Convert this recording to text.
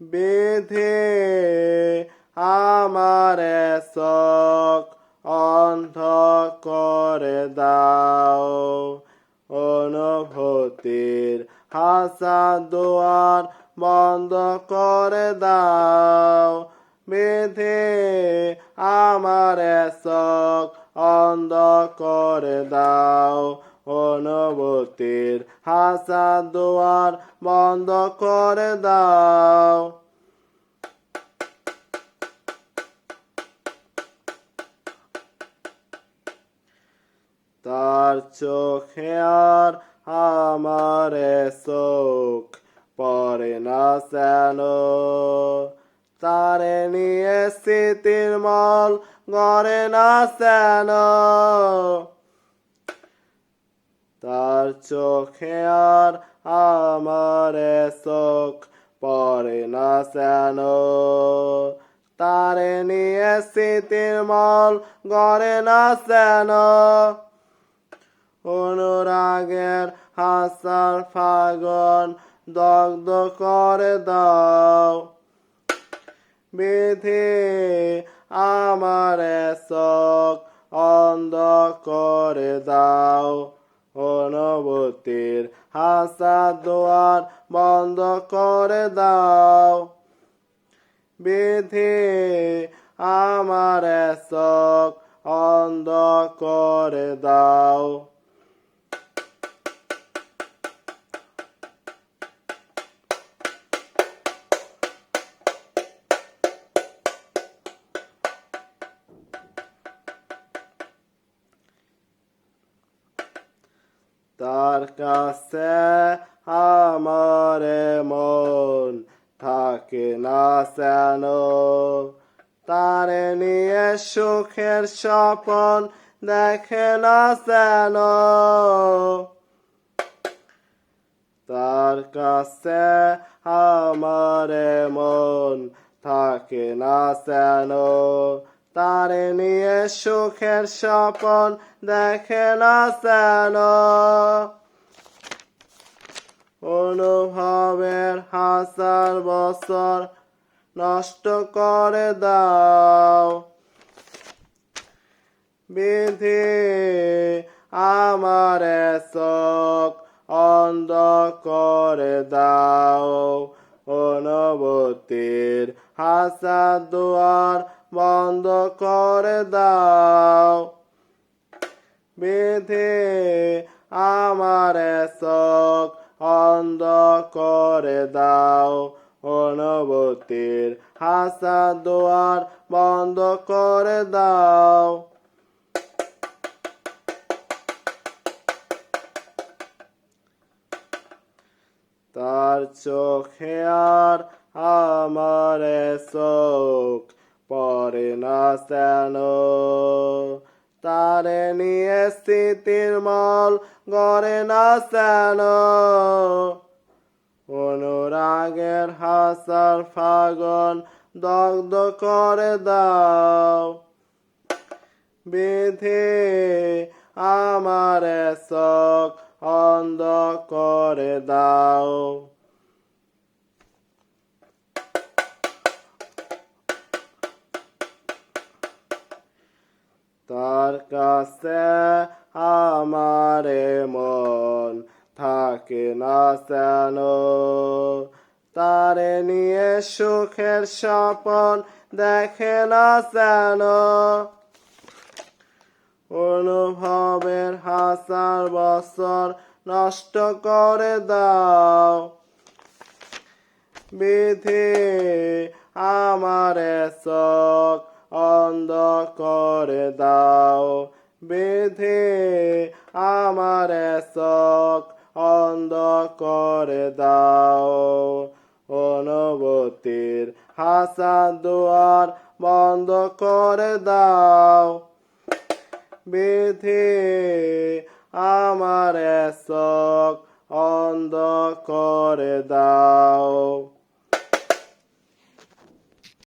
বেঁধে আমার চোখ অন্ধ করে দাও, অনুভূতির হাজার দুয়ার বন্ধ করে দাও। বেঁধে আমার চোখ অন্ধ করে দাও, অনুভূতির হাজার দুয়ার বন্ধ করে দাও। তার চোখে আর আমার চোখ পড়ে না যেন, তারে নিয়ে স্মৃতির মল গড়ে না যেন। তার চোখে আর আমার চোখ পড়ে না যেন, তারে নিয়ে স্মৃতির মল গড়ে না যেন। অনুরাগের হাজার ফাগুন দগ্ধ করে দাও, বেঁধে আমার চোখ অন্ধ করে দাও, অনুভূতির হাজার দুয়ার বন্ধ করে দাও। বেঁধে আমার চোখ অন্ধ করে দাও। তার কাছে আমার মন থাকে না যেন, তারে নিয়ে সুখের স্বপ্ন দেখে না যেন। তার কাছে আমার মন থাকে না যেন, তারে নিয়ে সুখের স্বপ্ন দেখে না যেন। অনুভবের হাজার বছর নষ্ট করে দাও, বেঁধে আমার চোখ অন্ধ করে দাও, অনুভূতির হাজার দুয়ার বন্ধ করে দাও। বেঁধে আমার চোখ অন্ধ করে দাও, অনুভূতির হাজার দুয়ার বন্ধ করে দাও। তার চোখে আর আমার চোখ পড়ে না যেন, তারে নিয়ে স্মৃতির মল গড়ে না যেন। অনুরাগের হাজার ফাগুন দগ্ধ করে দাও, বেঁধে আমার চোখ অন্ধ করে দাও। তার কাছে আমার মন থাকে না যেন, তারে নিয়ে সুখের স্বপ্ন দেখে না যেন। অনুভবের হাজার বছর নষ্ট করে দাও, বেঁধে আমার চোখ অন্ধ করে দাও, বেঁধে আমার চোখ অন্ধ করে দাও, অনুভূতির হাজার দুয়ার বন্ধ করে দাও। বেঁধে আমার চোখ অন্ধ করে দাও।